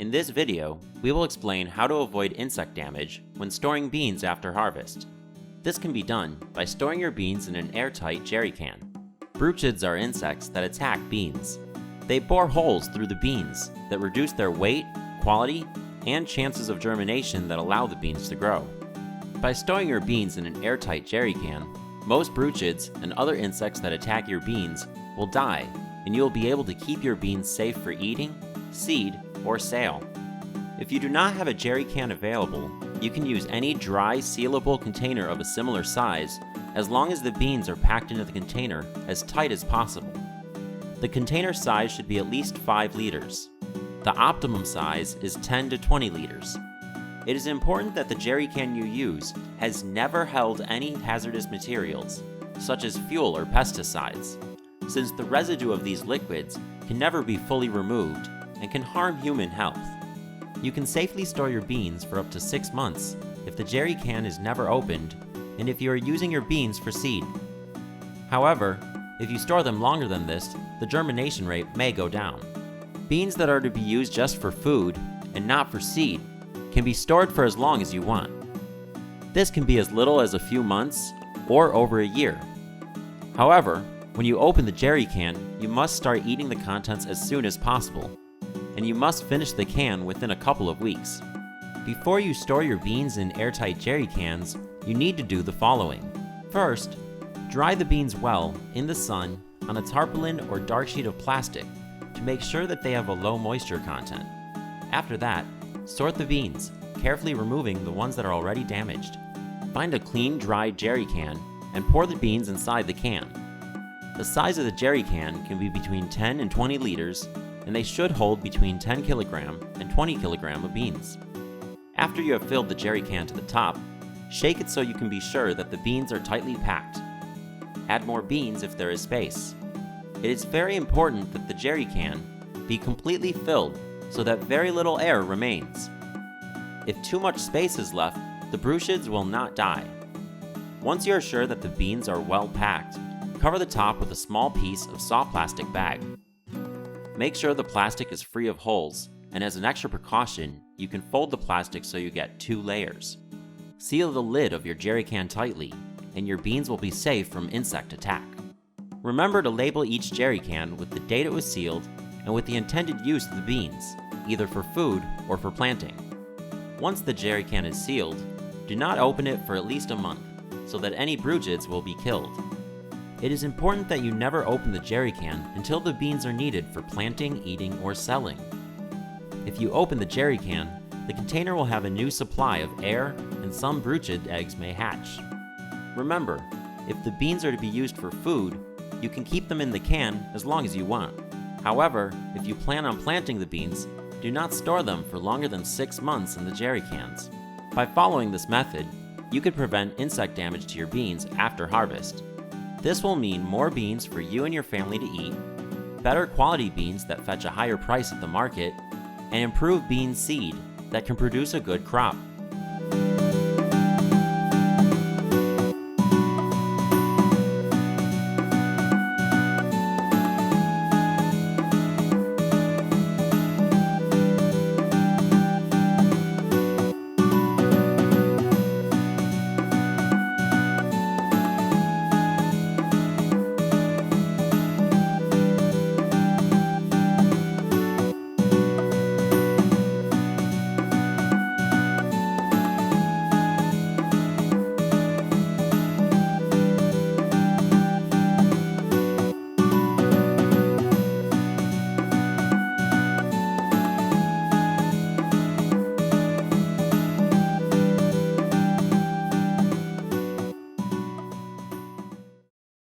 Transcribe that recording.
In this video, we will explain how to avoid insect damage when storing beans after harvest. This can be done by storing your beans in an airtight jerry can. Bruchids are insects that attack beans. They bore holes through the beans that reduce their weight, quality, and chances of germination that allow the beans to grow. By storing your beans in an airtight jerry can, most bruchids and other insects that attack your beans will die, and you will be able to keep your beans safe for eating, seed, or sale. If you do not have a jerry can available, you can use any dry, sealable container of a similar size, as long as the beans are packed into the container as tight as possible. The container size should be at least 5 liters. The optimum size is 10 to 20 liters. It is important that the jerry can you use has never held any hazardous materials, such as fuel or pesticides, since the residue of these liquids can never be fully removed and can harm human health. You can safely store your beans for up to 6 months if the jerry can is never opened and if you are using your beans for seed. However, if you store them longer than this, the germination rate may go down. Beans that are to be used just for food and not for seed can be stored for as long as you want. This can be as little as a few months or over a year. However, when you open the jerry can, you must start eating the contents as soon as possible, and you must finish the can within a couple of weeks. Before you store your beans in airtight jerry cans, you need to do the following. First, dry the beans well in the sun on a tarpaulin or dark sheet of plastic to make sure that they have a low moisture content. After that, sort the beans, carefully removing the ones that are already damaged. Find a clean, dry jerry can and pour the beans inside the can. The size of the jerry can be between 10 and 20 liters, and they should hold between 10 kilogram and 20 kilogram of beans. After you have filled the jerry can to the top, shake it so you can be sure that the beans are tightly packed. Add more beans if there is space. It is very important that the jerry can be completely filled so that very little air remains. If too much space is left, the bruchids will not die. Once you are sure that the beans are well packed, cover the top with a small piece of soft plastic bag. Make sure the plastic is free of holes, and as an extra precaution, you can fold the plastic so you get 2 layers. Seal the lid of your jerry can tightly, and your beans will be safe from insect attack. Remember to label each jerry can with the date it was sealed and with the intended use of the beans, either for food or for planting. Once the jerry can is sealed, do not open it for at least a month, so that any bruchids will be killed. It is important that you never open the jerry can until the beans are needed for planting, eating, or selling. If you open the jerry can, the container will have a new supply of air and some bruchid eggs may hatch. Remember, if the beans are to be used for food, you can keep them in the can as long as you want. However, if you plan on planting the beans, do not store them for longer than 6 months in the jerry cans. By following this method, you could prevent insect damage to your beans after harvest. This will mean more beans for you and your family to eat, better quality beans that fetch a higher price at the market, and improved bean seed that can produce a good crop.